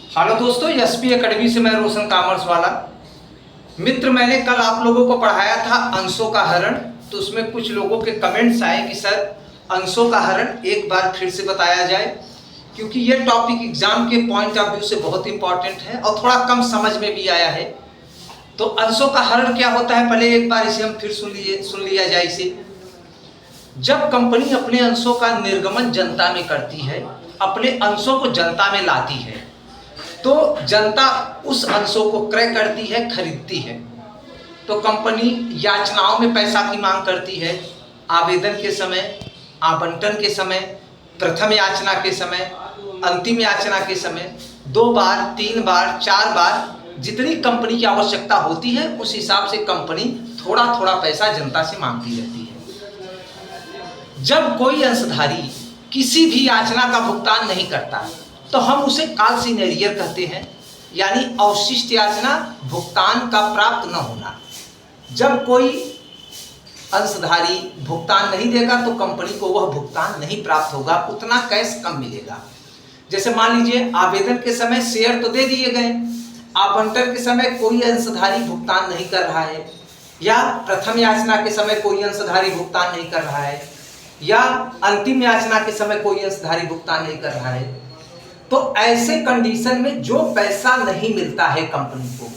Hello दोस्तों, SP academy से मैं रोशन कॉमर्स वाला मित्र। मैंने कल आप लोगों को पढ़ाया था अंशों का हरण। तो उसमें कुछ लोगों के कमेंट्स आए कि सर अंशों का हरण एक बार फिर से बताया जाए, क्योंकि ये टॉपिक एग्जाम के पॉइंट ऑफ व्यू से बहुत इंपॉर्टेंट है और थोड़ा कम समझ में भी आया है। तो अंशों का हरण क्या होता है, पहले एक बार इसे हम फिर सुन लिया जाए इसे। जब कंपनी अपने अंशों का निर्गमन जनता में करती है, अपने अंशों को जनता में लाती है, तो जनता उस अंशों को क्रय करती है, खरीदती है। तो कंपनी याचनाओं में पैसा की मांग करती है, आवेदन के समय, आवंटन के समय, प्रथम याचना के समय, अंतिम याचना के समय, 2 बार, 3 बार, 4 बार, जितनी कंपनी की आवश्यकता होती है उस हिसाब से कंपनी थोड़ा थोड़ा पैसा जनता से मांगती रहती है। जब कोई अंशधारी किसी भी याचना का भुगतान नहीं करता तो हम उसे कालसीन एरियर कहते हैं, यानी अवशिष्ट याचना, भुगतान का प्राप्त न होना। जब कोई अंशधारी भुगतान नहीं देगा तो कंपनी को वह भुगतान नहीं प्राप्त होगा, उतना कैश कम मिलेगा। जैसे मान लीजिए आवेदन के समय शेयर तो दे दिए गए, आवंटन के समय कोई अंशधारी भुगतान नहीं कर रहा है, या प्रथम याचना के समय कोई अंशधारी भुगतान नहीं कर रहा है, या अंतिम याचना के समय कोई अंशधारी भुगतान नहीं कर रहा है, तो ऐसे कंडीशन में जो पैसा नहीं मिलता है कंपनी को,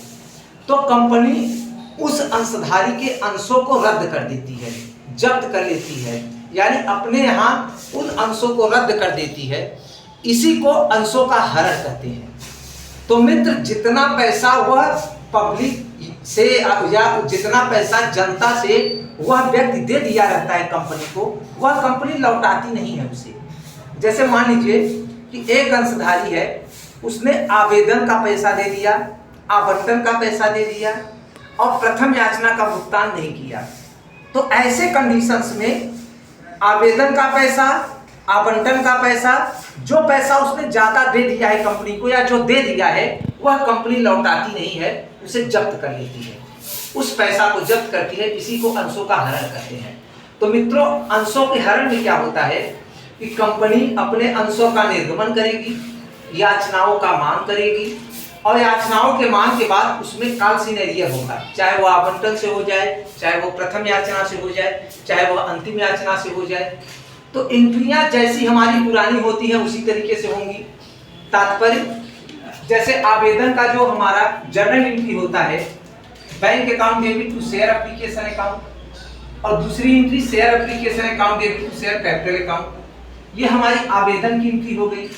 तो कंपनी उस अंशधारी के अंशों को रद्द कर देती है, जब्त कर लेती है, यानी अपने यहाँ उन अंशों को रद्द कर देती है। इसी को अंशों का हरण कहते हैं। तो मित्र, जितना पैसा वह पब्लिक से या जितना पैसा जनता से वह व्यक्ति दे दिया रहता है कंपनी को, वह कंपनी लौटाती नहीं है उसे। जैसे मान लीजिए कि एक अंशधारी है, उसने आवेदन का पैसा दे दिया, आवंटन का पैसा दे दिया और प्रथम याचना का भुगतान नहीं किया। तो ऐसे कंडीशंस में आवेदन का पैसा, आवंटन का पैसा, जो पैसा उसने ज्यादा दे दिया है कंपनी को या जो दे दिया है, वह कंपनी लौटाती नहीं है, उसे जब्त कर लेती है, उस पैसा को जब्त करती है। इसी को अंशों का हरण कहते हैं। तो मित्रों, अंशों के हरण में क्या होता है कि कंपनी अपने अंशों का निर्गमन करेगी, याचनाओं का मांग करेगी, और याचनाओं के मांग के बाद उसमें कालसीन एरियर होगा, चाहे वो आवंटन से हो जाए, चाहे वो प्रथम याचना से हो जाए, चाहे वो अंतिम याचना से हो जाए। तो एंट्रियां जैसी हमारी पुरानी होती हैं उसी तरीके से होंगी। तात्पर्य, जैसे आवेदन का जो हमारा जर्नल एंट्री होता है, bank account debit to share application account, और दूसरी entry share application account debit to share capital account, ये हमारी आवेदन की एंट्री हो गई।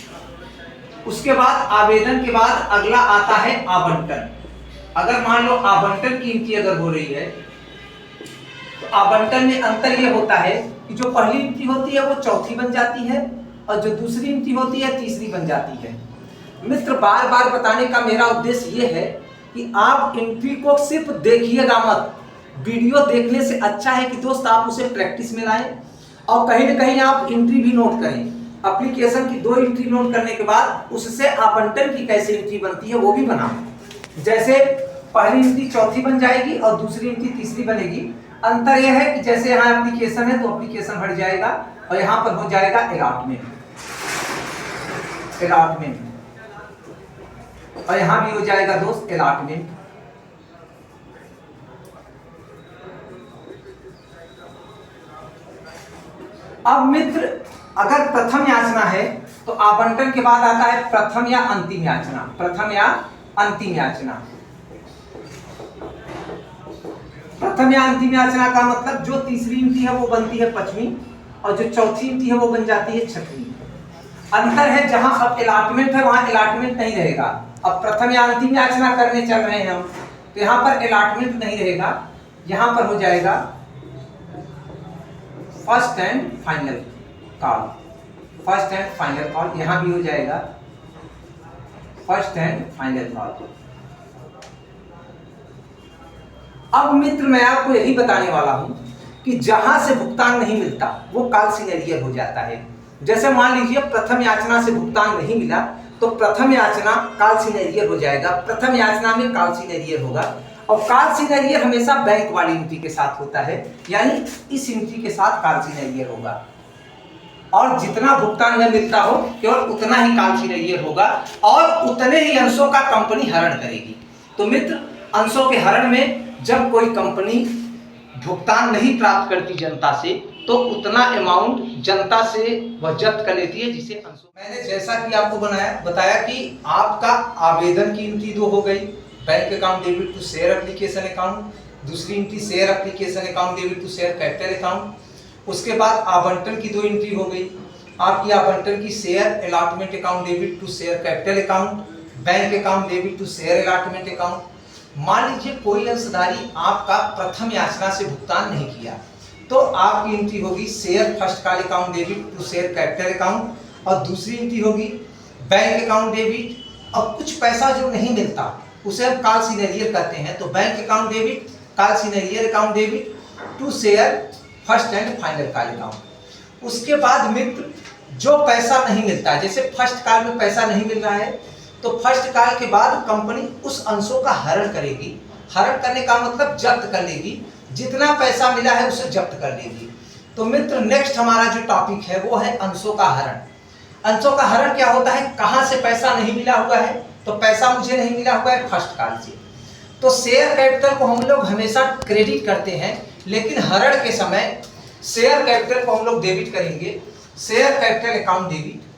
उसके बाद आवेदन के बाद अगला आता है आवंटन। अगर मान लो आवंटन की एंट्री अगर हो रही है, तो आवंटन में अंतर यह होता है कि जो पहली एंट्री होती है वो चौथी बन जाती है और जो दूसरी एंट्री होती है तीसरी बन जाती है। मित्र, बार बार बताने का मेरा उद्देश्य ये है कि आप एंट्री को सिर्फ देखिएगा मत, वीडियो देखने से अच्छा है कि दोस्त आप उसे प्रैक्टिस में लाएं और कहीं ना कहीं आप एंट्री भी नोट करें। एप्लीकेशन की 2 एंट्री नोट करने के बाद उससे आवंटन की कैसे एंट्री बनती है वो भी बनाओ। जैसे पहली एंट्री चौथी बन जाएगी और दूसरी एंट्री तीसरी बनेगी। अंतर यह है कि जैसे यहाँ एप्लीकेशन है तो एप्लीकेशन हट जाएगा और यहाँ पर हो जाएगा अलॉटमेंट, और यहाँ भी हो जाएगा दोस्त अलॉटमेंट। अब मित्र, अगर प्रथम याचना है तो आवंटन के बाद आता है प्रथम या अंतिम याचना। प्रथम या अंतिम याचना, प्रथम या अंतिम याचना का मतलब जो तीसरी एंट्री है वो बनती है 5वीं और जो चौथी एंट्री है वो बन जाती है 6वीं। अंतर है, जहां अब अलॉटमेंट है वहां अलॉटमेंट नहीं रहेगा। अब प्रथम या अंतिम याचना करने चल रहे हैं हम, तो यहाँ पर अलॉटमेंट नहीं रहेगा, यहाँ पर हो जाएगा first and final call. First and final call यहां भी हो जाएगा फर्स्ट एंड फाइनल कॉल। अब मित्र, मैं आपको यही बताने वाला हूं कि जहां से भुगतान नहीं मिलता वो कालसीन एरियर हो जाता है। जैसे मान लीजिए प्रथम याचना से भुगतान नहीं मिला तो प्रथम याचना कालसीन एरियर हो जाएगा, प्रथम याचना में कालसीन एरियर होगा। और कालसीन एरियर हमेशा बैंक वाली एंट्री के साथ होता है, यानी इस एंट्री के साथ कालसीन एरियर होगा। और जितना भुगतान न मिलता हो केवल उतना ही काल सीनियर होगा और उतने ही अंशों का कंपनी हरण करेगी। तो मित्र, अंशों के हरण में जब कोई कंपनी भुगतान नहीं प्राप्त करती जनता से, तो उतना अमाउंट जनता से वह जब्त कर लेती है, जिसे अंशों। मैंने जैसा कि आपको बताया कि आपका आवेदन की एंट्री 2 हो गई, bank account debit to share application account, दूसरी entry share application account debit to share capital account. उसके बाद आवंटन की 2 एंट्री हो गई, आपकी आवंटन की share allotment account debit to share capital account, bank account debit to share allotment account. मान लीजिए कोई अंशधारी आपका प्रथम याचना से भुगतान नहीं किया, तो आपकी एंट्री होगी share first call account debit to share capital account, और दूसरी एंट्री होगी बैंक अकाउंट डेबिट। और कुछ पैसा जो नहीं मिलता उसे हम कॉल सीनियर कहते हैं, तो bank account debit, call senior account debit to share first and final call account. उसके बाद मित्र, जो पैसा नहीं मिलता, जैसे फर्स्ट कॉल में पैसा नहीं मिल रहा है, तो फर्स्ट कॉल के बाद कंपनी उस अंशों का हरण करेगी। हरण करने का मतलब जब्त कर लेगी, जितना पैसा मिला है उसे जब्त कर लेगी। तो मित्र, नेक्स्ट हमारा जो टॉपिक है वो है अंशों का हरण। अंशों का हरण क्या होता है? कहां से पैसा नहीं मिला हुआ है, तो पैसा मुझे नहीं मिला हुआ है फर्स्ट कॉल से, तो शेयर कैपिटल को हम लोग हमेशा क्रेडिट करते हैं, लेकिन हरण के समय शेयर कैपिटल को हम लोग डेबिट करेंगे, शेयर कैपिटल अकाउंट डेबिट।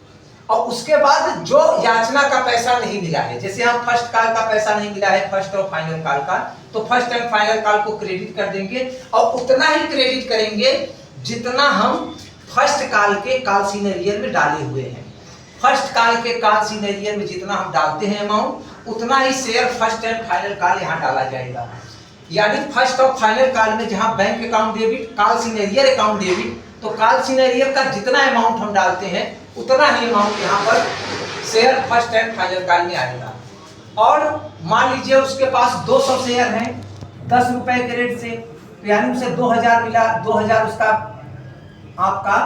और उसके बाद जो याचना का पैसा नहीं मिला है, जैसे हम फर्स्ट कॉल का पैसा नहीं मिला है, फर्स्ट और फाइनल कॉल का, तो फर्स्ट एंड फाइनल कॉल को क्रेडिट कर देंगे, और उतना ही क्रेडिट करेंगे जितना हम फर्स्ट कॉल के कॉल सीनियर में डाले हुए हैं। फर्स्ट कॉल के कॉल सीनियर में जितना हम डालते हैं अमाउंट, उतना ही share first and final call यहाँ डाला जाएगा। यानी फर्स्ट और फाइनल कॉल में जहाँ bank account debit, call senior account debit, तो कॉल सीनियर का जितना अमाउंट हम डालते हैं उतना ही अमाउंट यहाँ पर share first and final call में आएगा। और मान लीजिए उसके पास 200 शेयर हैं 10 रुपए के रेट से, यानी उसे 2000 मिला, 2000 उसका आपका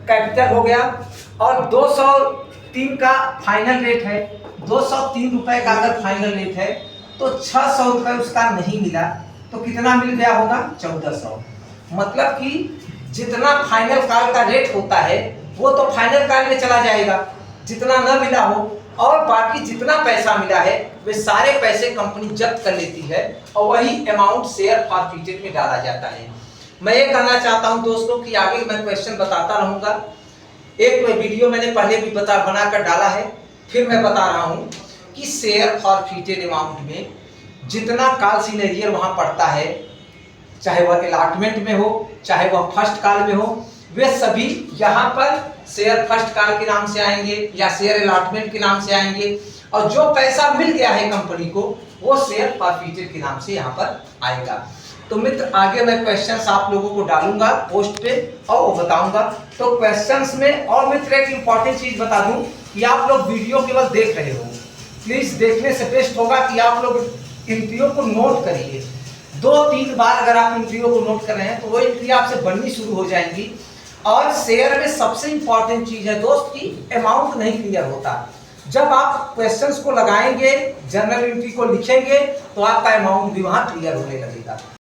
कैपिटल हो गया, और 203 का फाइनल रेट है, 203 रुपए का अगर फाइनल रेट है, तो 600 रुपए उसका नहीं मिला, तो कितना मिल गया होगा? 1400। मतलब कि जितना फाइनल कॉल का रेट होता है वो तो फाइनल कॉल में चला जाएगा, जितना न मिला हो, और बाकी जितना पैसा मिला है वे सारे पैसे कंपनी जब्त कर लेती है, और वही अमाउंट शेयर फॉरफिटेड में डाला जाता है। मैं ये कहना चाहता हूं दोस्तों कि आगे मैं क्वेश्चन बताता रहूंगा। एक वीडियो मैंने पहले भी बनाकर डाला है, फिर मैं बता रहा हूं कि शेयर फॉरफिटेड अमाउंट में जितना कॉल सीनियर वहां पड़ता है, चाहे वह अलॉटमेंट में हो, चाहे वह फर्स्ट कॉल में हो, वे सभी यहाँ पर शेयर फर्स्ट कॉल के नाम से आएंगे या शेयर अलॉटमेंट के नाम से आएंगे, और जो पैसा मिल गया है कंपनी को वो शेयर फॉरफिटेड के नाम से यहाँ पर आएगा। तो मित्र, आगे मैं क्वेश्चंस आप लोगों को डालूंगा पोस्ट पे और वो बताऊंगा। तो क्वेश्चंस में और मित्र एक इंपॉर्टेंट चीज बता दूं कि आप लोग वीडियो केवल देख रहे हो, प्लीज देखने से बेस्ट होगा कि आप लोग एंट्रियों को नोट करिए। 2-3 बार अगर आप एंट्रियों को नोट कर रहे हैं तो वो एंट्री आपसे बननी शुरू हो जाएंगी। और शेयर में सबसे इंपॉर्टेंट चीज है दोस्त की अमाउंट नहीं क्लियर होता। जब आप क्वेश्चंस को लगाएंगे, जनरल एंट्री को लिखेंगे, तो आपका अमाउंट भी वहां क्लियर होने लगेगा।